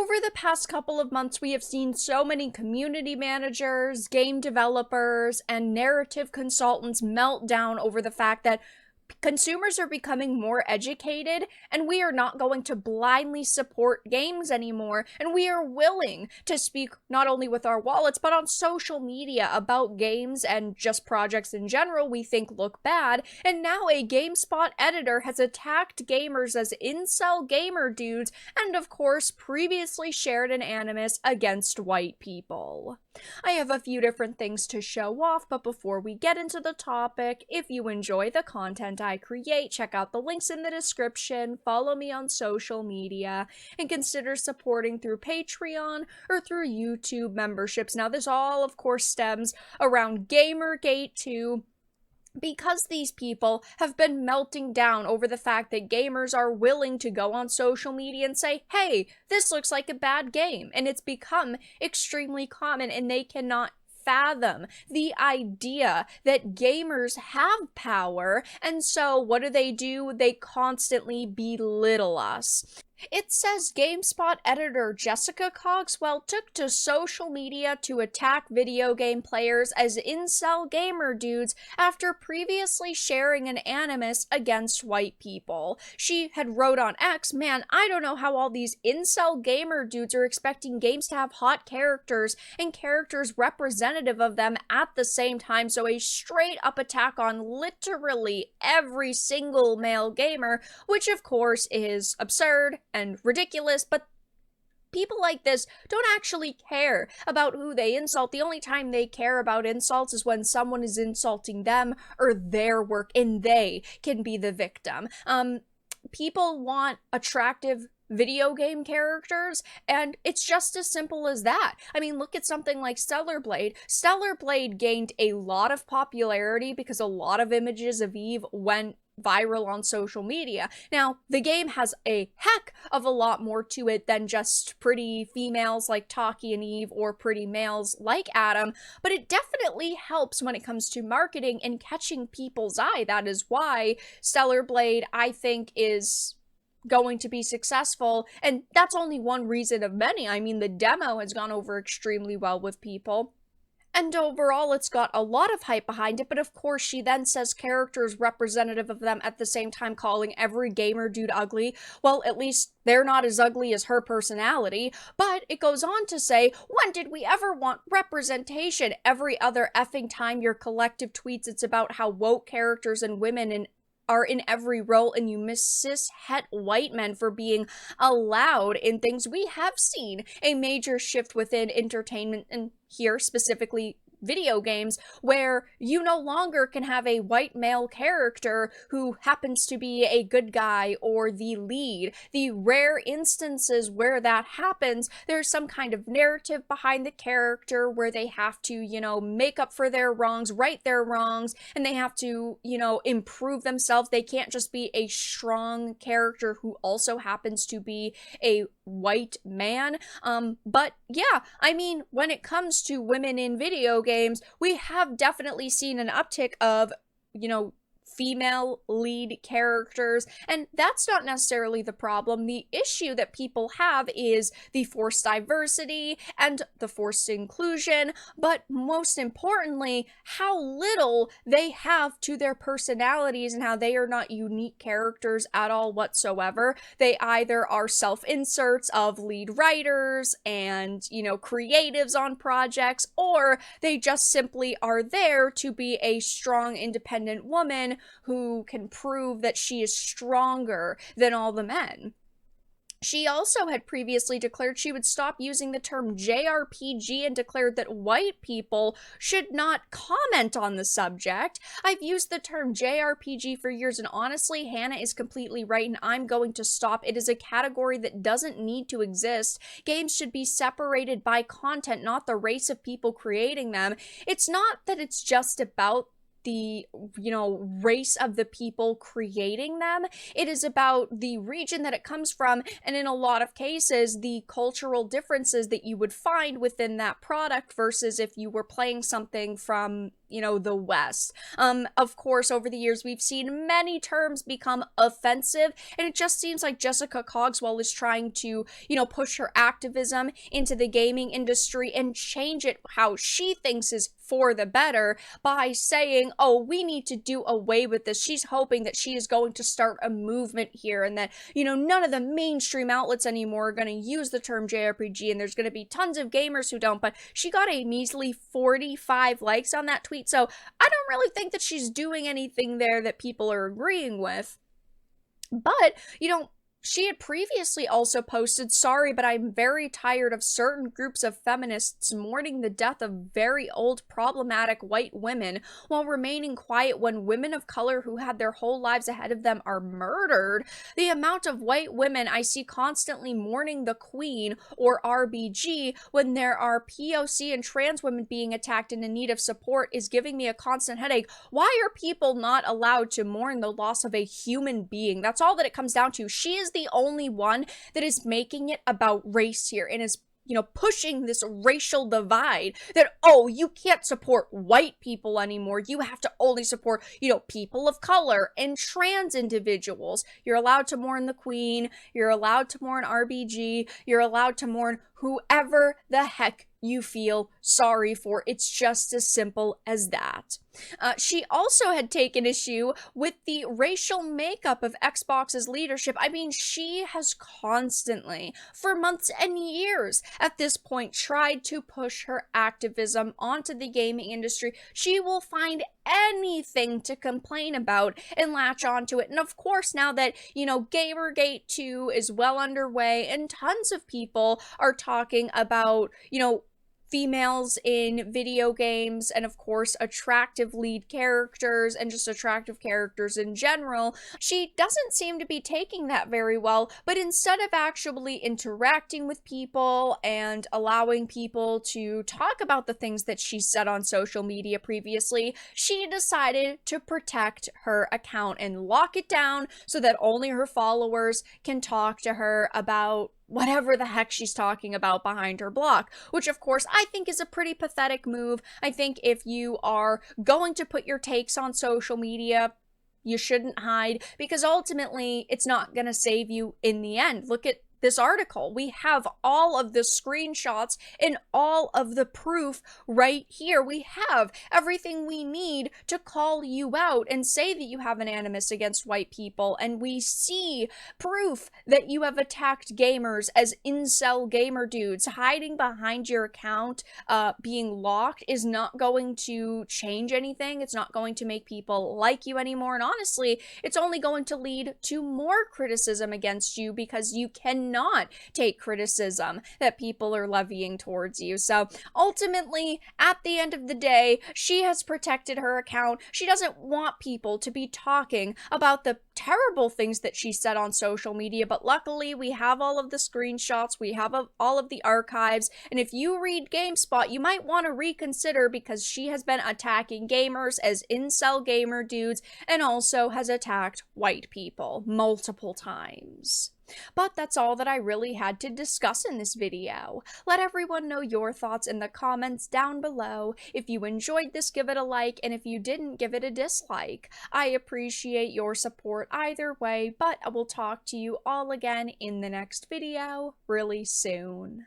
Over the past couple of months, we have seen so many community managers, game developers, and narrative consultants melt down over the fact that consumers are becoming more educated, and we are not going to blindly support games anymore, and we are willing to speak not only with our wallets but on social media about games and just projects in general we think look bad. And now a GameSpot editor has attacked gamers as incel gamer dudes, and of course previously shared an animus against white people. I have a few different things to show off, but before we get into the topic, if you enjoy the content I create, check out the links in the description, follow me on social media, and consider supporting through Patreon or through YouTube memberships. Now, this all, of course, stems around Gamergate 2, because these people have been melting down over the fact that gamers are willing to go on social media and say, hey, this looks like a bad game. And it's become extremely common, and they cannot fathom the idea that gamers have power. And so what do? They constantly belittle us. It says GameSpot editor Jessica Cogswell took to social media to attack video game players as incel gamer dudes after previously sharing an animus against white people. She had wrote on X, man, I don't know how all these incel gamer dudes are expecting games to have hot characters and characters representative of them at the same time. So a straight up attack on literally every single male gamer, which of course is absurd and ridiculous, but people like this don't actually care about who they insult. The only time they care about insults is when someone is insulting them or their work, and they can be the victim. People want attractive video game characters, and it's just as simple as that. I mean, look at something like Stellar Blade. Stellar Blade gained a lot of popularity because a lot of images of Eve went viral on social media. Now, the game has a heck of a lot more to it than just pretty females like Taki and Eve or pretty males like Adam, but it definitely helps when it comes to marketing and catching people's eye. That is why Stellar Blade, I think, is going to be successful, and that's only one reason of many. I mean, the demo has gone over extremely well with people, and overall, it's got a lot of hype behind it, but of course, she then says characters representative of them at the same time, calling every gamer dude ugly. Well, at least they're not as ugly as her personality, but it goes on to say, when did we ever want representation? Every other effing time your collective tweets, it's about how woke characters and women are in every role, and you miss cis-het white men for being allowed in things. We have seen a major shift within entertainment, and here specifically video games, where you no longer can have a white male character who happens to be a good guy or the lead. The rare instances where that happens, there's some kind of narrative behind the character where they have to, make up for their wrongs, right their wrongs, and they have to, improve themselves. They can't just be a strong character who also happens to be a white man. But yeah, I mean, when it comes to women in video games, we have definitely seen an uptick of, female lead characters, and that's not necessarily the problem. The issue that people have is the forced diversity and the forced inclusion, but most importantly, how little they have to their personalities and how they are not unique characters at all whatsoever. They either are self-inserts of lead writers and, creatives on projects, or they just simply are there to be a strong, independent woman who can prove that she is stronger than all the men. She also had previously declared she would stop using the term JRPG and declared that white people should not comment on the subject. I've used the term JRPG for years, and honestly, Hannah is completely right, and I'm going to stop. It is a category that doesn't need to exist. Games should be separated by content, not the race of people creating them. It's not that it's just about the, race of the people creating them. It is about the region that it comes from, and in a lot of cases, the cultural differences that you would find within that product versus if you were playing something from, the West. Of course, over the years, we've seen many terms become offensive, and it just seems like Jessica Cogswell is trying to, push her activism into the gaming industry and change it how she thinks is for the better by saying, oh, we need to do away with this. She's hoping that she is going to start a movement here and that, none of the mainstream outlets anymore are going to use the term JRPG, and there's going to be tons of gamers who don't. But she got a measly 45 likes on that tweet, so I don't really think that she's doing anything there that people are agreeing with. But, she had previously also posted, sorry, but I'm very tired of certain groups of feminists mourning the death of very old, problematic white women while remaining quiet when women of color who had their whole lives ahead of them are murdered. The amount of white women I see constantly mourning the queen or RBG when there are POC and trans women being attacked and in need of support is giving me a constant headache. Why are people not allowed to mourn the loss of a human being? That's all that it comes down to. She is the only one that is making it about race here and is pushing this racial divide that, oh, you can't support white people anymore. You have to only support, people of color and trans individuals. You're allowed to mourn the queen. You're allowed to mourn RBG. You're allowed to mourn whoever the heck you feel sorry for. It's just as simple as that. She also had taken issue with the racial makeup of Xbox's leadership. I mean, she has constantly, for months and years at this point, tried to push her activism onto the gaming industry. She will find anything to complain about and latch onto it. And of course, now that, Gamergate 2 is well underway and tons of people are talking about, females in video games and of course attractive lead characters and just attractive characters in general, she doesn't seem to be taking that very well, but instead of actually interacting with people and allowing people to talk about the things that she said on social media previously, she decided to protect her account and lock it down so that only her followers can talk to her about whatever the heck she's talking about behind her block, which of course I think is a pretty pathetic move. I think if you are going to put your takes on social media, you shouldn't hide, because ultimately it's not going to save you in the end. Look at this article. We have all of the screenshots and all of the proof right here. We have everything we need to call you out and say that you have an animus against white people. And we see proof that you have attacked gamers as incel gamer dudes. Hiding behind your account, being locked, is not going to change anything. It's not going to make people like you anymore. And honestly, it's only going to lead to more criticism against you, because you cannot take criticism that people are levying towards you. So ultimately, at the end of the day, she has protected her account. She doesn't want people to be talking about the terrible things that she said on social media, but luckily we have all of the screenshots, we have all of the archives, and if you read GameSpot, you might want to reconsider, because she has been attacking gamers as incel gamer dudes and also has attacked white people multiple times. But that's all that I really had to discuss in this video. Let everyone know your thoughts in the comments down below. If you enjoyed this, give it a like, and if you didn't, give it a dislike. I appreciate your support either way, but I will talk to you all again in the next video really soon.